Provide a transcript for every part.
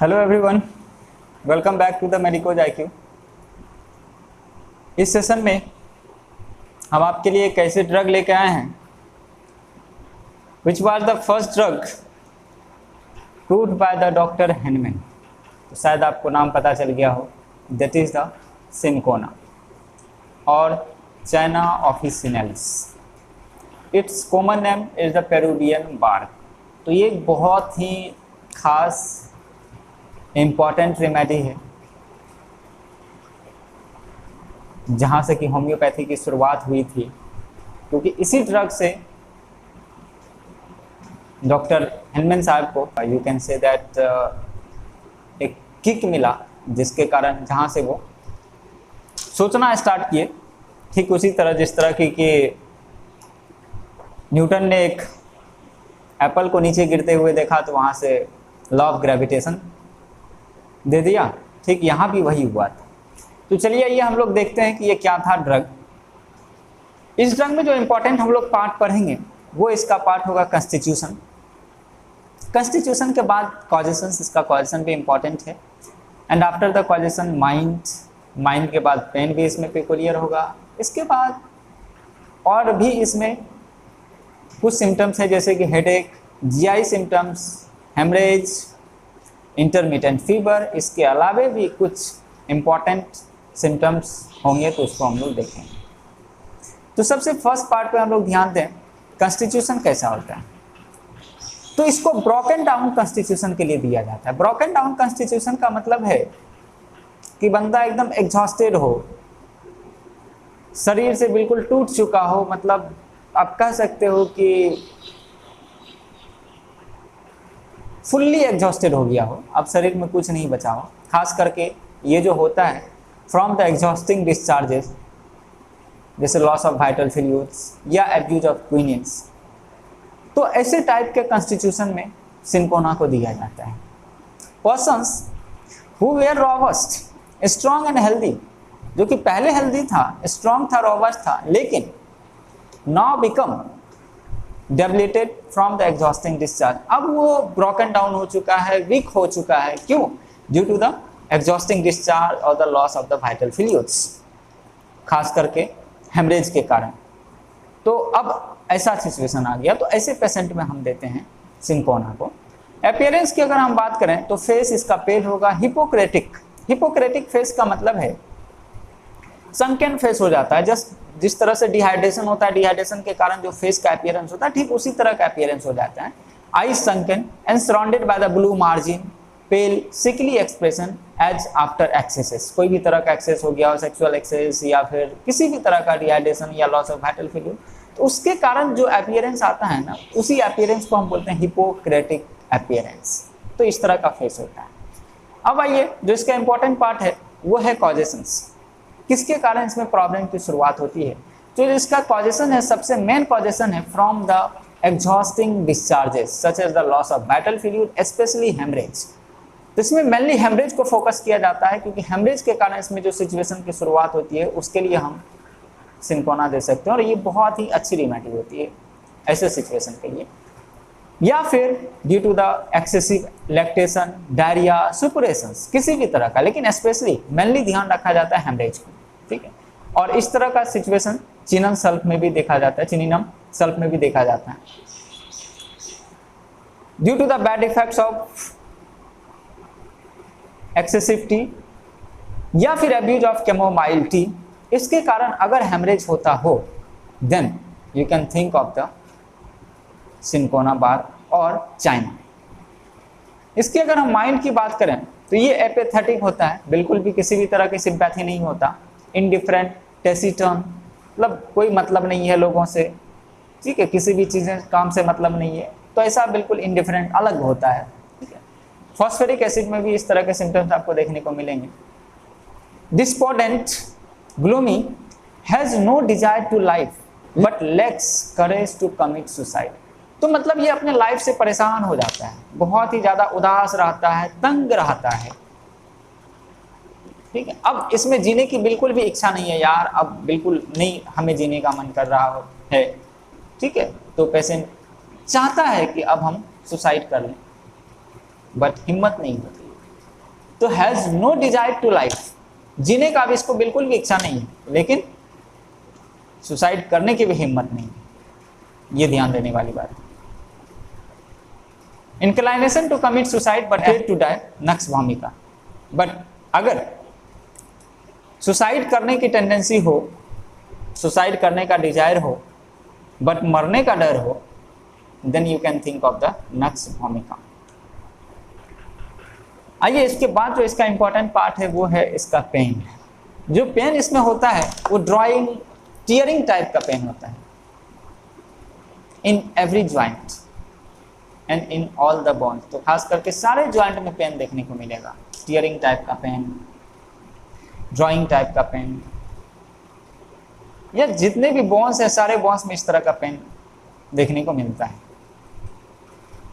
Hello everyone, welcome back to the medicos IQ। इस session में हम आपके लिए एक ऐसे ड्रग लेके आए हैं which was the first drug proved by the doctor Hahnemann. तो शायद आपको नाम पता चल गया हो, दैट इज़ द सिनकोना और China officinalis. Its common name is the Peruvian bark. तो ये एक बहुत ही खास इम्पॉर्टेंट रेमेडी है जहाँ से कि होम्योपैथी की शुरुआत हुई थी, क्योंकि इसी ड्रग से डॉक्टर हेनमैन साहब को यू कैन से दैट एक किक मिला, जिसके कारण जहाँ से वो सोचना स्टार्ट किए। ठीक उसी तरह जिस तरह की न्यूटन ने एक एप्पल को नीचे गिरते हुए देखा तो वहाँ से लॉ ऑफ ग्रेविटेशन दे दिया, ठीक यहाँ भी वही हुआ था। तो चलिए ये हम लोग देखते हैं कि ये क्या था ड्रग। इस ड्रग में जो इम्पोर्टेंट हम लोग पार्ट पढ़ेंगे वो इसका पार्ट होगा कॉन्स्टिट्यूशन। कॉन्स्टिट्यूशन के बाद कॉजेशन, इसका कॉजेशन भी इम्पॉर्टेंट है। And after the causation mind के बाद पेन भी इसमें पेकुलियर होगा। इसके बाद और भी इसमें कुछ सिम्टम्स है जैसे कि headache, GI symptoms, haemorrhage, intermittent fever. इसके अलावा भी कुछ इम्पॉर्टेंट सिम्टम्स होंगे तो उसको हम लोग देखेंगे। तो सबसे फर्स्ट पार्ट पे हम लोग ध्यान दें, कॉन्स्टिट्यूशन कैसा होता है। तो इसको ब्रोकन डाउन कॉन्स्टिट्यूशन के लिए दिया जाता है। ब्रोकन डाउन कॉन्स्टिट्यूशन का मतलब है कि बंदा एकदम एग्जॉस्टेड हो, शरीर से बिल्कुल टूट चुका हो, मतलब आप कह सकते हो कि फुल्ली एग्जॉस्टेड हो गया हो, अब शरीर में कुछ नहीं बचा हो। खास करके ये जो होता है फ्रॉम द एग्जॉस्टिंग डिस्चार्जेस, जैसे लॉस ऑफ वाइटल फ्लूइड्स या एब्यूज ऑफ क्विनिन्स, तो ऐसे टाइप के कॉन्स्टिट्यूशन में सिनकोना को दिया जाता है। Persons who were robust, strong and healthy, जो कि पहले हेल्दी था, स्ट्रॉन्ग था, रोबस्ट था, लेकिन now become debilitated from the exhausting discharge. अब वो ब्रोकन डाउन हो चुका है, वीक हो चुका है। क्यों? Due to the exhausting discharge और the loss of the vital fluids, खास करके हेमरेज के कारण। तो अब ऐसा सिचुएशन आ गया, तो ऐसे पेशेंट में हम देते हैं सिनकोना को। अपीयरेंस की अगर हम बात करें तो फेस इसका पेल होगा हिपोक्रेटिक। हिपोक्रेटिक फेस का मतलब है संकन फेस हो जाता है। जस्ट जिस तरह से डिहाइड्रेशन होता है, डिहाइड्रेशन के कारण जो फेस का अपीयरेंस होता है, ठीक उसी तरह का अपीयरेंस हो जाता है। Eyes sunken and surrounded by the blue margin, pale, sickly expression as after excesses. कोई भी तरह का एक्सेस हो गया हो, सेक्सुअल एक्सेस या फिर किसी भी तरह का डिहाइड्रेशन या लॉस ऑफ वाइटल फ्लूइड, तो उसके कारण जो अपीयरेंस आता है ना, उसी अपीयरेंस को हम बोलते हैं हिपोक्रेटिक अपीयरेंस। तो इस तरह का फेस होता है। अब आइए जो इसका इंपॉर्टेंट पार्ट है वो है कॉजेशंस। किसके कारण इसमें प्रॉब्लम की शुरुआत होती है? जो इसका कॉजेशन है, सबसे मेन कॉजेशन है from the exhausting discharges such as the loss of vital fluid, specially haemorrhage. तो इसमें मेनली हेमरेज को फोकस किया जाता है, क्योंकि हेमरेज के कारण इसमें जो सिचुएशन की शुरुआत होती है उसके लिए हम सिनकोना दे सकते हैं, और ये बहुत ही अच्छी रेमेडी होती है ऐसे सिचुएशन के लिए। या फिर due to the excessive lactation, diarrhoea, suppurations, किसी भी तरह का, लेकिन स्पेशली मेनली ध्यान रखा जाता है हेमरेज को, ठीक है। और इस तरह का सिचुएशन चिनम सल्फ में भी देखा जाता है, चिनिनम सल्फ में भी देखा जाता है। Due to the bad effects of excessive tea या फिर अब्यूज ऑफ कैमोमाइल टी, इसके कारण अगर हेमरेज होता हो then you can think of the cinchona bark और चाइना। इसकी अगर हम माइंड की बात करें तो ये एपेथेटिक होता है, बिल्कुल भी किसी भी तरह की सिंपैथी नहीं होता। इंडिफरेंट, टेसिटर्न, मतलब कोई मतलब नहीं है लोगों से, ठीक है, किसी भी चीज़ें काम से मतलब नहीं है, तो ऐसा बिल्कुल इंडिफरेंट अलग होता है, ठीक है। फॉस्फेरिक एसिड में भी इस तरह के सिम्टम्स आपको देखने को मिलेंगे। Despondent, gloomy, has no desire to life but lacks courage to commit suicide. तो मतलब ये अपने लाइफ से परेशान हो जाता है, बहुत ही ज़्यादा उदास रहता है, तंग रहता है, ठीक है। अब इसमें जीने की बिल्कुल भी इच्छा नहीं है, यार अब बिल्कुल नहीं हमें जीने का मन कर रहा है, ठीक है। तो पेशेंट चाहता है कि अब हम सुसाइड कर लें, बट हिम्मत नहीं होती, तो has no desire to life, जीने का भी इसको बिल्कुल भी इच्छा नहीं है, लेकिन सुसाइड करने की भी हिम्मत नहीं है। ये ध्यान देने वाली बात है। Inclination to commit suicide but hate to die nux vomica. But अगर सुसाइड करने की टेंडेंसी हो, सुसाइड करने का डिजायर हो, बट मरने का डर हो, then you can think of the nux vomica. आइए इसके बाद जो इसका इंपॉर्टेंट पार्ट है वो है इसका पेन। जो पेन इसमें होता है वो ड्रॉइंग टीयरिंग टाइप का पेन होता है in every joint and in all the bones. तो खास करके सारे ज्वाइंट में पेन देखने को मिलेगा। टीयरिंग टाइप का पेन, ड्रॉइंग टाइप का पेन, या जितने भी बोन्स है सारे बोन्स में इस तरह का पेन देखने को मिलता है।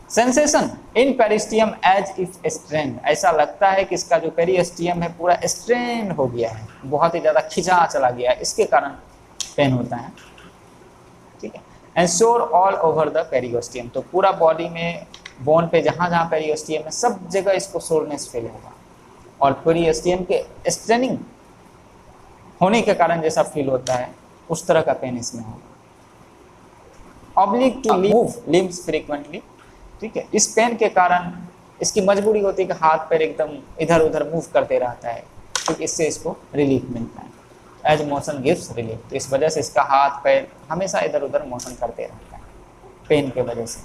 Sensation in periosteum as if strain, ऐसा लगता है कि इसका जो पेरिस्टियम है पूरा स्ट्रेन हो गया है, बहुत ही ज़्यादा खिंचा चला गया है, इसके कारण पेन होता है। ठीक है। एंड सोर ऑल ओवर द पेरियोस्टियम, तो पूरा बॉडी में बोन पे जहाँ जहाँ पेरियोस्टियम है सब जगह इसको सोरनेस फील होगा, और पेरियोस्टियम के स्ट्रेनिंग होने के कारण जैसा फील होता है उस तरह का पेन इसमें होगा। Obliged to move limbs frequently, ठीक है। इस पेन के कारण इसकी मजबूरी होती है कि हाथ पैर एकदम इधर उधर मूव करते रहता है, क्योंकि इससे इसको रिलीफ मिलता है। एज मोशन गिव्स रिलीफ, तो इस वजह से इसका हाथ पैर हमेशा इधर उधर मोशन करते रहता है पेन के वजह से।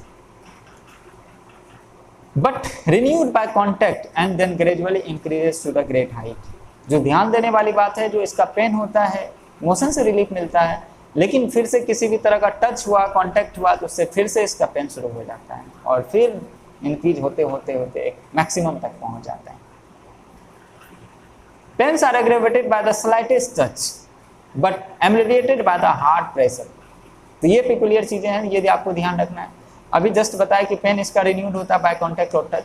But renewed by contact and then gradually increases to the great height. जो ध्यान देने वाली बात है, जो इसका पेन होता है मोशन से रिलीफ मिलता है, लेकिन फिर से किसी भी तरह का टच हुआ, कांटेक्ट हुआ, तो उससे फिर से इसका पेन शुरू हो जाता है और फिर इंक्रीज होते होते होते मैक्सिमम तक पहुंच जाता है। Pains are aggravated by the slightest touch but ameliorated by the hard pressure. तो ये पिकुलियर चीजें हैं, यदि आपको ध्यान रखना है। अभी जस्ट बताया कि पेन इसका रिन्यूड होता है बाय कॉन्टैक्ट और टच,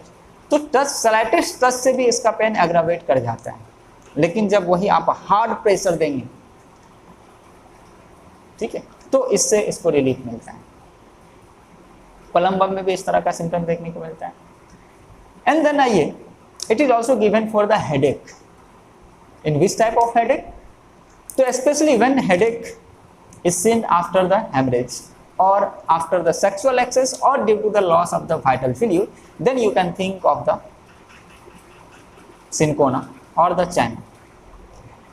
तो टच स्लाइटेस्ट टच से भी इसका पेन एग्रावेट कर जाता है, लेकिन जब वही आप हार्ड प्रेशर देंगे, ठीक है, तो इससे इसको रिलीफ मिलता है। पलम्बम में भी इस तरह का सिम्टम देखने को मिलता है। एंड देन आइए, it is also given for the headache. In which type of headache? तो specially when headache is seen after the haemorrhage or after the sexual excess or due to the loss of the vital fluid, then you can think of the cinchona or the china.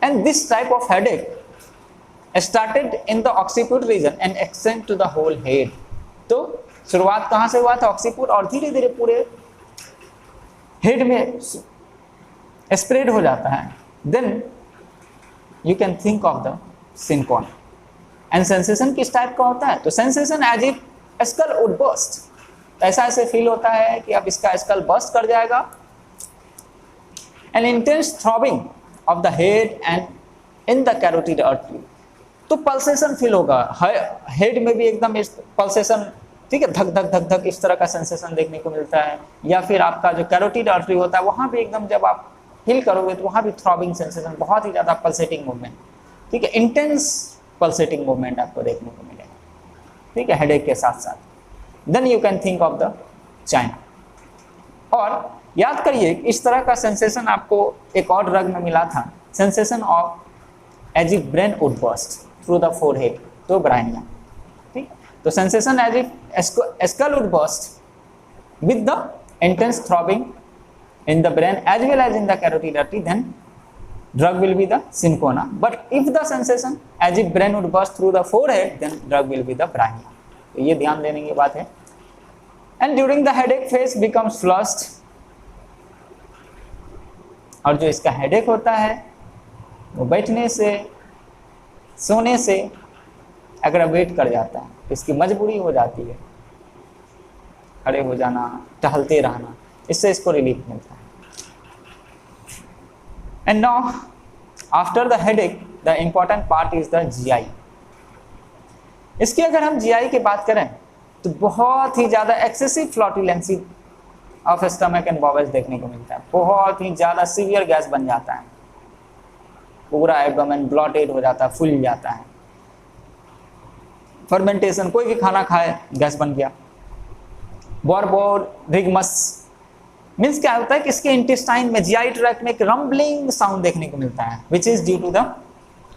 And this type of headache started in the occiput region and extend to the whole head. तो शुरुआत कहाँ से हुआ था? Occiput, और धीरे धीरे पूरे हेड में स्प्रेड हो जाता है। Then you can think of the cinchona. And sensation किस टाइप का होता है? तो sensation as if skull would burst, ऐसा ऐसे फील होता है कि अब इसका स्कल बर्स्ट कर जाएगा। N intense throbbing of the head and in the carotid artery, तो पल्सेशन फील होगा हेड में भी एकदम इस पल्सेशन, ठीक है, धक धक धक धक इस तरह का सेंसेशन देखने को मिलता है। या फिर आपका जो कैरोटिड आर्टरी होता है वहाँ भी एकदम जब आप फील करोगे तो वहाँ भी थ्रॉबिंग सेंसेशन, बहुत ही ज़्यादा पल्सेटिंग मूवमेंट, ठीक है, इंटेंस पल्सेटिंग मूवमेंट आपको देखने को मिलेगा, ठीक है, हेडेक के साथ साथ। Then you can think of the China. और याद करिए इस तरह का सेंसेशन आपको एक और ड्रग में मिला था, sensation of as if brain would burst through the forehead, तो ब्राइनिया, ठीक। तो sensation as if skull would burst with the intense throbbing in the brain as well as in the carotid artery, then drug will be the cinchona. But if the sensation as if brain would burst through the forehead, then drug will be the brahnia. तो ये ध्यान देने की बात है। And during the headache face becomes flushed, और जो इसका हेडेक होता है वो बैठने से सोने से एग्रावेट कर जाता है, इसकी मजबूरी हो जाती है खड़े हो जाना, टहलते रहना, इससे इसको रिलीफ मिलता है। And now after the headache the important part is the GI. इसकी अगर हम जीआई की बात करें तो बहुत ही ज़्यादा एक्सेसिव फ्लॉटुलेंसी ऑफ स्टमक एंड बॉवेल्स देखने को मिलता है। बहुत ही ज़्यादा सीवियर गैस बन जाता है, पूरा एब्डोमेन ब्लॉटेड हो जाता है, फूल जाता है। फर्मेंटेशन, कोई भी खाना खाए गैस बन गया। बोरबोरिगमस मीन्स क्या होता है कि इसके इंटेस्टाइन में, जीआई ट्रैक्ट में एक रम्बलिंग साउंड देखने को मिलता है, which is due to the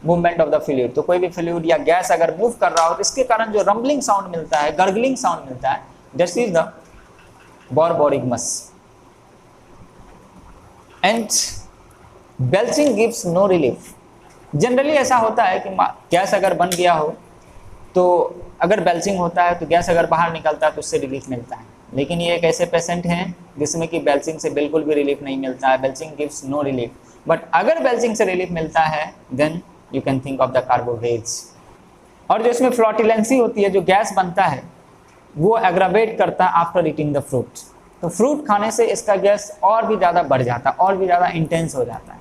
movement of the fluid. तो कोई भी फ्लूइड या गैस अगर मूव कर रहा हो तो इसके कारण जो रम्बलिंग साउंड मिलता है, गर्गलिंग साउंड मिलता है, this is the borborygmus. And belching gives no relief. Generally ऐसा होता है कि गैस अगर बन गया हो तो अगर बेल्चिंग होता है तो गैस अगर बाहर निकलता है तो उससे रिलीफ मिलता है, लेकिन ये एक ऐसे पेशेंट हैं जिसमें कि बेल्चिंग से बिल्कुल भी रिलीफ नहीं मिलता है, belching gives no relief. But अगर बेल्चिंग से रिलीफ मिलता है then you can think of the carbo veg. और जो इसमें फ्लॉटिलेंसी होती है, जो गैस बनता है वो एग्रावेट करता है आफ्टर ईटिंग द फ्रूट। तो फ्रूट खाने से इसका गैस और भी ज़्यादा बढ़ जाता है, और भी ज़्यादा इंटेंस हो जाता है।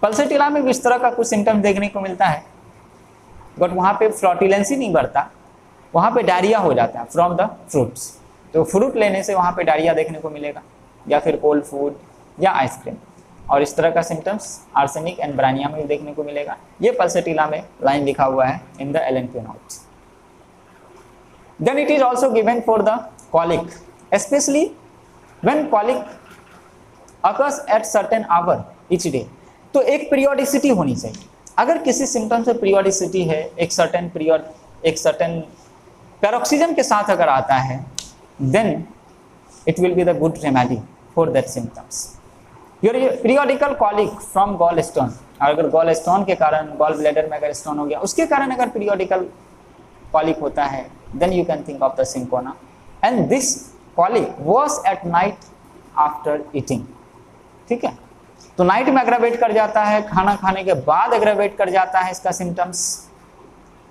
पल्सेटिला में भी इस तरह का कुछ सिम्टम्स देखने को मिलता है, बट वहाँ पे फ्लॉटिलेंसी नहीं बढ़ता, वहाँ पे डायरिया हो जाता है फ्रॉम द फ्रूट्स। तो फ्रूट लेने से वहाँ पे डायरिया देखने को मिलेगा, या फिर कोल्ड फूड या आइसक्रीम। और इस तरह का सिम्टम्स आर्सेनिक एंड ब्रानिया में भी देखने को मिलेगा। ये पल्सेटिला में लाइन लिखा हुआ है in the LNQ notes. Then it is also given for the colic, especially when colic occurs at certain hour each day। तो एक पीरियोडिसिटी होनी चाहिए। अगर किसी सिम्टम से पीरियोडिसिटी है, एक सर्टेन पीरियड, एक सर्टेन पैरोक्सिजम के साथ अगर आता है, then it will be the good remedy for that symptoms। Your periodical colic from gallstone, अगर गॉल स्टोन के कारण, गॉल ब्लैडर में अगर स्टोन हो गया उसके कारण अगर पीरियोडिकल colic होता है, then you can think of the cinchona। and this colic was at night after eating। ठीक है, तो नाइट में एग्रावेट कर जाता है, खाना खाने के बाद एग्रावेट कर जाता है इसका symptoms.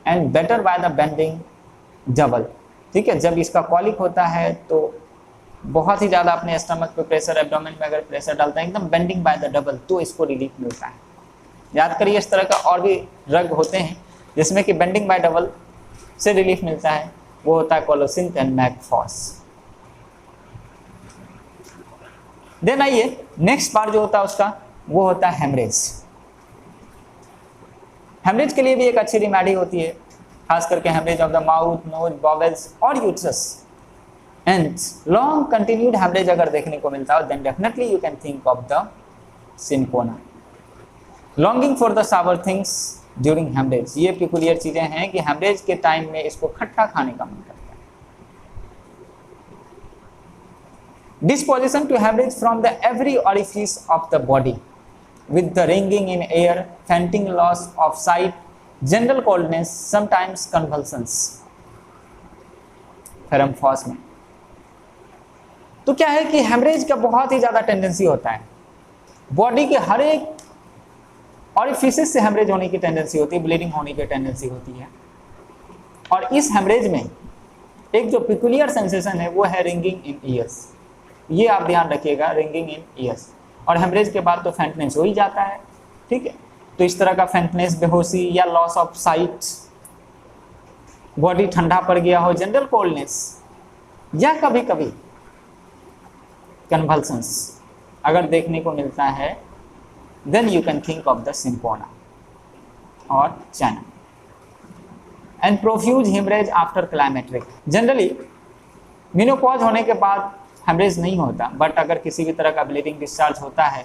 And better by the bending double. ठीक है, जब इसका कॉलिक होता है तो बहुत ही ज़्यादा अपने स्टमक पे प्रेशर, एब्डोमेन में अगर प्रेशर डालता है एकदम बेंडिंग बाय द डबल, तो इसको रिलीफ मिलता है। याद करिए, इस तरह का और भी ड्रग होते हैं जिसमें कि बेंडिंग बाय डबल से रिलीफ मिलता है, वो होता है कोलोसिन एंड मैगफॉस। देन आइए नेक्स्ट पार्ट जो होता है उसका, वो होता है हेमरेज। हेमरेज के लिए भी एक अच्छी रिमेडी होती है, खास करके haemorrhage of the mouth, nose, bowels और uterus. And long continued haemorrhage अगर देखने को मिलता है then definitely you can think of the cinchona. Longing for the sour things during haemorrhage, ये पिकुलियर चीजें हैं कि हेमरेज के टाइम में इसको खट्टा खाने का मन करता है। Disposition to hemorrhage from the every orifice of the body with the ringing in air, fainting, loss of sight, general coldness, sometimes convulsions। फेरमफॉस में तो क्या है कि हेमरेज का बहुत ही ज़्यादा टेंडेंसी होता है, बॉडी के हर एक ऑरिफिसेस से हेमरेज होने की टेंडेंसी होती है, ब्लीडिंग होने की टेंडेंसी होती है। और इस हेमरेज में एक जो पिकुलियर सेंसेशन है वो है रिंगिंग इन ईयर्स। ये आप ध्यान रखिएगा, रिंगिंग इन ईयर्स। और हेमरेज के बाद तो फेंटनेस हो ही जाता है। ठीक है, तो इस तरह का फेंटनेस, बेहोशी या लॉस ऑफ साइट, बॉडी ठंडा पड़ गया हो, जनरल कोल्डनेस, या कभी कभी कन्वल्सन्स अगर देखने को मिलता है, then you can think of the cinchona और China. And profuse haemorrhage after climacteric. Generally menopause होने के बाद हेमरेज नहीं होता, बट अगर किसी भी तरह का ब्लीडिंग डिस्चार्ज होता है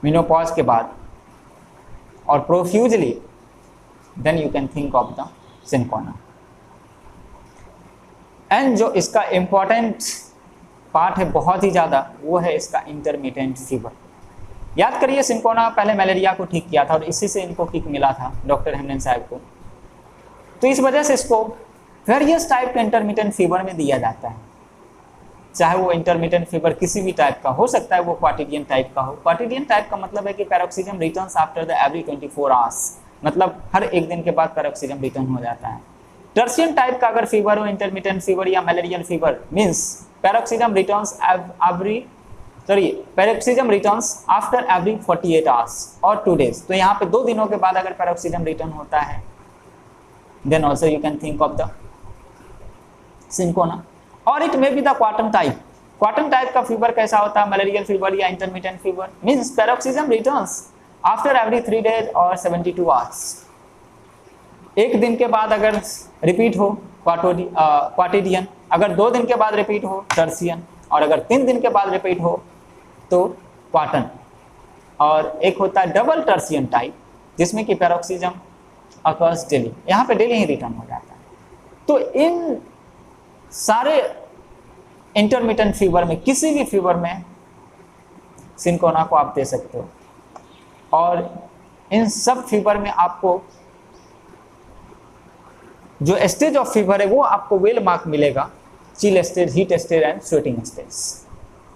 मेनोपॉज के बाद और profusely, then you can think of the cinchona. And जो इसका इम्पॉर्टेंट पार्ट है बहुत ही ज़्यादा, वो है इसका इंटरमिटेंट फीवर। याद करिए, सिंकोना पहले मलेरिया को ठीक किया था और इसी से इनको किक मिला था डॉक्टर हेमरेज साहब को। तो इस वजह से इसको वेरियस टाइप के इंटरमिटेंट फीवर में दिया जाता है, चाहे वो इंटरमिटेंट फीवर किसी भी टाइप का हो सकता है, वो क्वाटिडियन टाइप का हो। क्वाटिडियन टाइप का मतलब है कि paroxysm returns after the every 24 hours, मतलब हर एक दिन के बाद पैरोक्सिजम रिटर्न हो जाता है। टर्शियन टाइप का अगर फीवर हो, इंटरमिटेंट फीवर या malarial fever, means paroxysm returns paroxysm returns after every 48 hours और 2 days। तो यहाँ पे 2 दिनों के बाद अगर पैरोक्सिजम रिटर्न होता है, then also you can think of the cinchona. और it may be the quartan type. Quartan type का फीवर कैसा होता है, मलेरियल फीवर या intermittent fever, means paroxysm returns after every 3 days और 72 आवर्स। एक दिन के बाद अगर रिपीट हो क्वाटिडियन, अगर 2 दिन के बाद रिपीट हो टर्सियन, और अगर 3 दिन के बाद रिपीट हो तो क्वार्टन। और एक होता है डबल टर्सियन टाइप जिसमें कि पैरोक्सिज्म अकर्स डेली, यहाँ पे डेली ही रिटर्न हो जाता है। तो इन सारे इंटरमिटेंट फीवर में, किसी भी फीवर में सिंकोना को आप दे सकते हो, और इन सब फीवर में आपको जो स्टेज ऑफ फीवर है वो आपको वेल मार्क मिलेगा, chill stage, heat stage and sweating stage.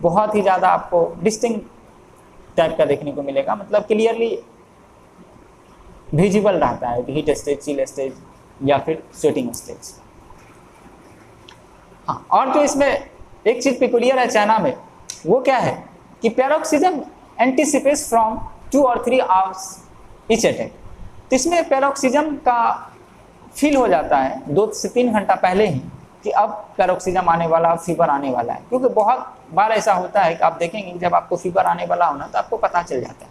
बहुत ही ज़्यादा आपको डिस्टिंक्ट टाइप का देखने को मिलेगा, मतलब क्लियरली विजिबल रहता है कि हीट स्टेज, चिल स्टेज या फिर स्वेटिंग स्टेज। हाँ, और जो इसमें एक चीज़ पिकुलियर है चाइना में, वो क्या है कि पैरोक्सिज्म एंटीसिपेट्स फ्रॉम 2 और 3 आवर्स ईच अटैक। तो इसमें पैरोक्सिज्म का फील हो जाता है 2 से 3 घंटा पहले ही कि अब पैरोक्सिज्म आने वाला, फीवर आने वाला है। क्योंकि बहुत बार ऐसा होता है कि आप देखेंगे जब आपको फीवर आने वाला हो ना तो आपको पता चल जाता है।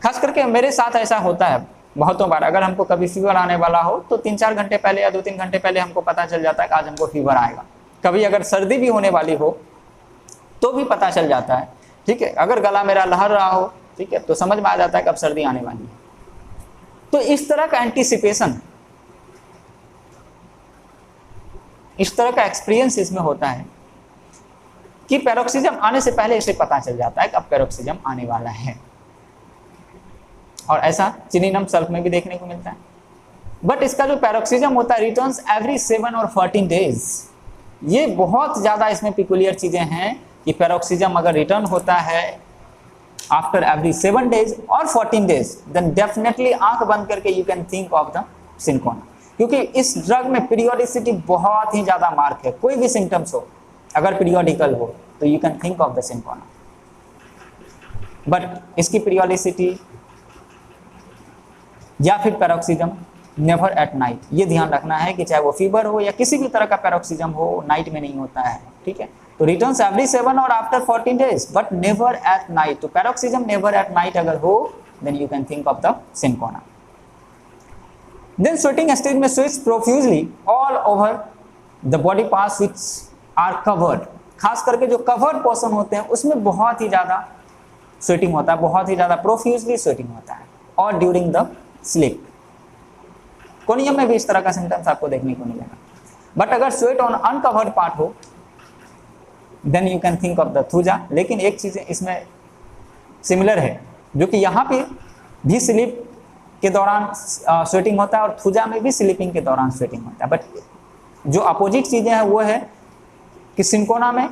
खास करके मेरे साथ ऐसा होता है बहुतों बार, अगर हमको कभी फीवर आने वाला हो तो 3-4 घंटे पहले या 2-3 घंटे पहले हमको पता चल जाता है कि आज हमको फीवर आएगा। कभी अगर सर्दी भी होने वाली हो तो भी पता चल जाता है, ठीक है। अगर गला मेरा लहर रहा हो, ठीक है, तो समझ में आ जाता है कि अब सर्दी आने वाली है। तो इस तरह का एंटीसिपेशन, इस तरह का एक्सपीरियंस इसमें होता है कि पैरोक्सिज्म आने से पहले इसे पता चल जाता है कि अब पैरोक्सिज्म आने वाला है। और ऐसा चिनिनम सल्फ में भी देखने को मिलता है। बट इसका जो पैरोक्सिज्म होता है रिटर्न्स एवरी 7 और 14 डेज। ये बहुत ज़्यादा इसमें पिकुलियर चीज़ें हैं कि पैरोक्सिज्म अगर रिटर्न होता है आफ्टर एवरी 7 डेज और 14 डेज, देन डेफिनेटली आंख बंद करके you can think of the cinchona. क्योंकि इस ड्रग में पीरियोडिसिटी बहुत ही ज़्यादा मार्क है। कोई भी सिम्टम्स हो, अगर पीरियोडिकल हो तो you can think of the cinchona. But इसकी पीरियोडिसिटी या फिर पैरोक्सिज्म नेवर एट नाइट, ये ध्यान रखना है कि चाहे वो फीवर हो या किसी भी तरह का पैरोक्सिज्म हो, नाइट में नहीं होता है, ठीक है। तो रिटर्न्स एवरी 7 और after 14 days, but never at night. तो पैरोक्सिज्म नेवर एट नाइट अगर हो then you can think of the cinchona. Then sweating stage में sweats profusely all over the body parts which are covered. खास करके जो covered portion होते हैं उसमें बहुत ही ज़्यादा स्वेटिंग होता है, बहुत ही ज़्यादा प्रोफ्यूजली स्वेटिंग होता है। और ड्यूरिंग द स्लीप, कोनियम में भी इस तरह का सिम्टम्स आपको देखने को मिलेगा। बट अगर स्वेट ऑन अनकवर्ड पार्ट हो then you can think of the Thuja. लेकिन एक चीज़ इसमें सिमिलर है, जो कि यहाँ पे भी स्लीप के दौरान स्वेटिंग होता है और थूजा में भी स्लीपिंग के दौरान स्वेटिंग होता है। बट जो अपोजिट चीज़ें हैं वो है कि सिंकोना में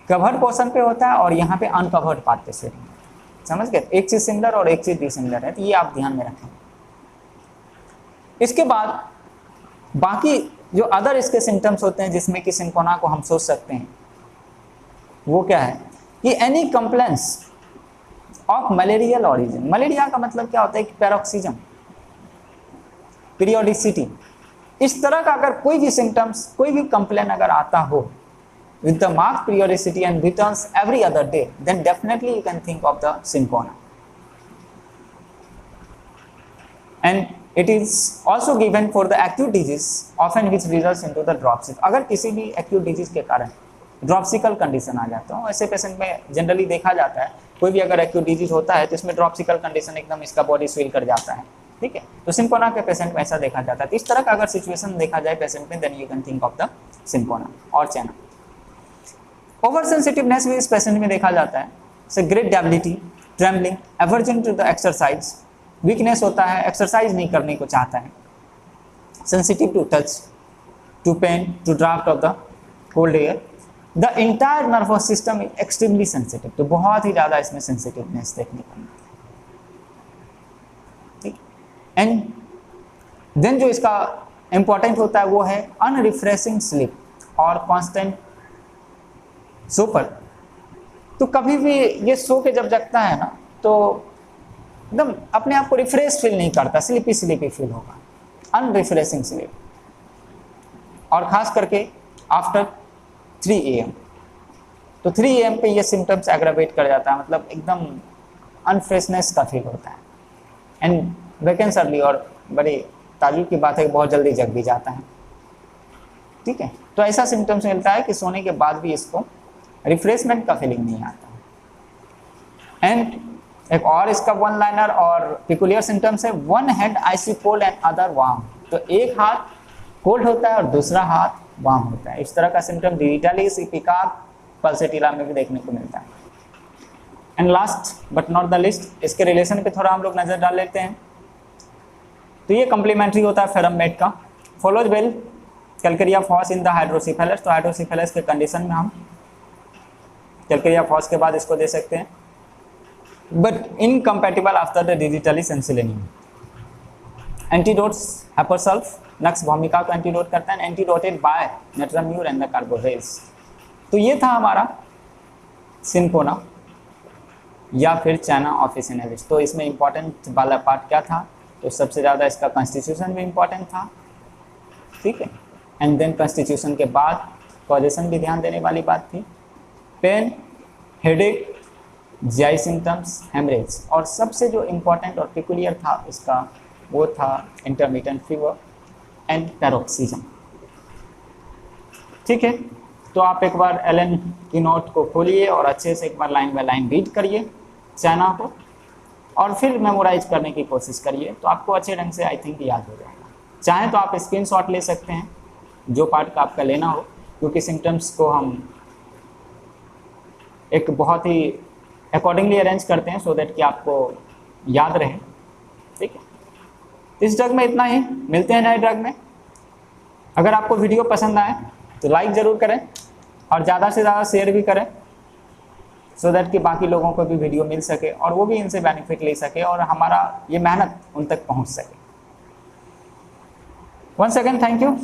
कवर्ड पोर्शन पे होता है और यहाँ पे अनकवर्ड पार्ट पे स्वेटिंग होता है। समझ गए? एक चीज़ सिमिलर और एक चीज़ डिसिमिलर है, तो ये आप ध्यान में रखें। इसके बाद बाकी जो अदर इसके सिम्टम्स होते हैं जिसमें कि सिंकोना को हम सोच सकते हैं, वो क्या है कि any complaints of malarial origin. Malaria का मतलब क्या होता है कि पैरोक्सिज्म, पीरियोडिसिटी, इस तरह का अगर कोई भी सिम्टम्स, कोई भी कंप्लेन अगर आता हो with the marked periodicity and returns every other day, then definitely you can think of the syncona. And it is also given for the acute disease, often which results into the dropsy. अगर किसी भी acute disease के कारण ड्रॉप्सिकल condition आ जाता है, ऐसे patient में generally देखा जाता है, कोई भी अगर एक्यूट डिजीज होता है तो इसमें ड्रॉप्सिकल कंडीशन एकदम इसका बॉडी स्वेल कर जाता है, ठीक है। तो सिंकोना के पेशेंट में ऐसा देखा जाता है। तो इस तरह का अगर सिचुएशन देखा जाए पेशेंट में, then you can think of the cinchona और चैना। ओवर सेंसिटिवनेस भी इस पेशेंट में देखा जाता है, से great debility, trembling, aversion to the exercise, weakness होता है, एक्सरसाइज नहीं करने को चाहता है, sensitive to touch, to pain, to draught of the cold air, the entire nervous system is extremely sensitive. तो बहुत ही ज़्यादा इसमें सेंसिटिवनेस देखने को मिलती है, ठीक। एंड देन जो इसका इंपॉर्टेंट होता है वो है अनरिफ्रेशिंग स्लीप और कॉन्स्टेंट सोपर। तो कभी भी ये सो के जब जगता है ना तो एकदम अपने आप को रिफ्रेश फील नहीं करता, स्लीपी स्लीपी फील होगा, अनरिफ्रेशिंग स्लीप। और ख़ास करके आफ्टर 3 AM, तो 3 AM पे ये सिम्टम्स एग्रावेट कर जाता है, मतलब एकदम अनफ्रेशनेस का फील होता है। एंड वेकेंस अर्ली, और बड़ी ताजुब की बात है कि बहुत जल्दी जग भी जाता है। ठीक है। तो ऐसा सिम्टम्स मिलता है कि सोने के बाद भी इसको रिफ्रेशमेंट का फीलिंग नहीं आता। एंड एक और इसका वन लाइनर और पिकुलियर सिम्टम्स है, one hand icy cold and other warm. तो एक हाथ कोल्ड होता है और दूसरा हाथ वार्म होता है। इस तरह का सिम्टम डिजिटलिस, इपिकाक, पल्सेटिला में भी देखने को मिलता है। And last but not the list, इसके रिलेशन पे थोड़ा हम लोग नजर डाल लेते हैं। तो ये कम्प्लीमेंट्री होता है फेरम मेड का। Follows well calcarea phos in the hydrocephalus. तो हाइड्रोसिफेलस के कंडीशन में हम कैलकेरिया फॉस के बाद इसको दे सकते हैं, but incompatible after the digitalis and selenium. Antidotes hepar sulph, nux भूमिका को एंटीडोट करता है, antidoted by natrum mur and the carbo veg. तो ये था हमारा सिंपोना या फिर चाइना ऑफिसिनेलिस। तो इसमें इंपॉर्टेंट वाला पार्ट क्या था, तो सबसे ज़्यादा इसका कॉन्स्टिट्यूशन भी इम्पॉर्टेंट था, ठीक है। एंड देन कॉन्स्टिट्यूशन के बाद कॉजेशन भी ध्यान देने वाली बात थी, pain, headache, GI symptoms, haemorrhage, और सबसे जो इम्पॉर्टेंट और पिकुलियर था इसका वो था इंटरमिटेंट फीवर एंड पैरोक्सिज्म, ठीक है। तो आप एक बार एलन की नोट को खोलिए और अच्छे से एक बार लाइन बाय लाइन रीड करिए चाइना को, और फिर मेमोराइज करने की कोशिश करिए, तो आपको अच्छे ढंग से आई थिंक याद हो जाएगा। चाहे तो आप स्क्रीनशॉट ले सकते हैं जो पार्ट का आपका लेना हो, क्योंकि सिम्टम्स को हम एक बहुत ही अकॉर्डिंगली अरेंज करते हैं सो दैट कि आपको याद रहे, ठीक है। इस ड्रग में इतना ही, मिलते हैं नए ड्रग में। अगर आपको वीडियो पसंद आए तो लाइक ज़रूर करें और ज़्यादा से ज़्यादा शेयर भी करें, सो दैट कि बाकी लोगों को भी वीडियो मिल सके और वो भी इनसे बेनिफिट ले सके और हमारा ये मेहनत उन तक पहुंच सके। Once again thank you.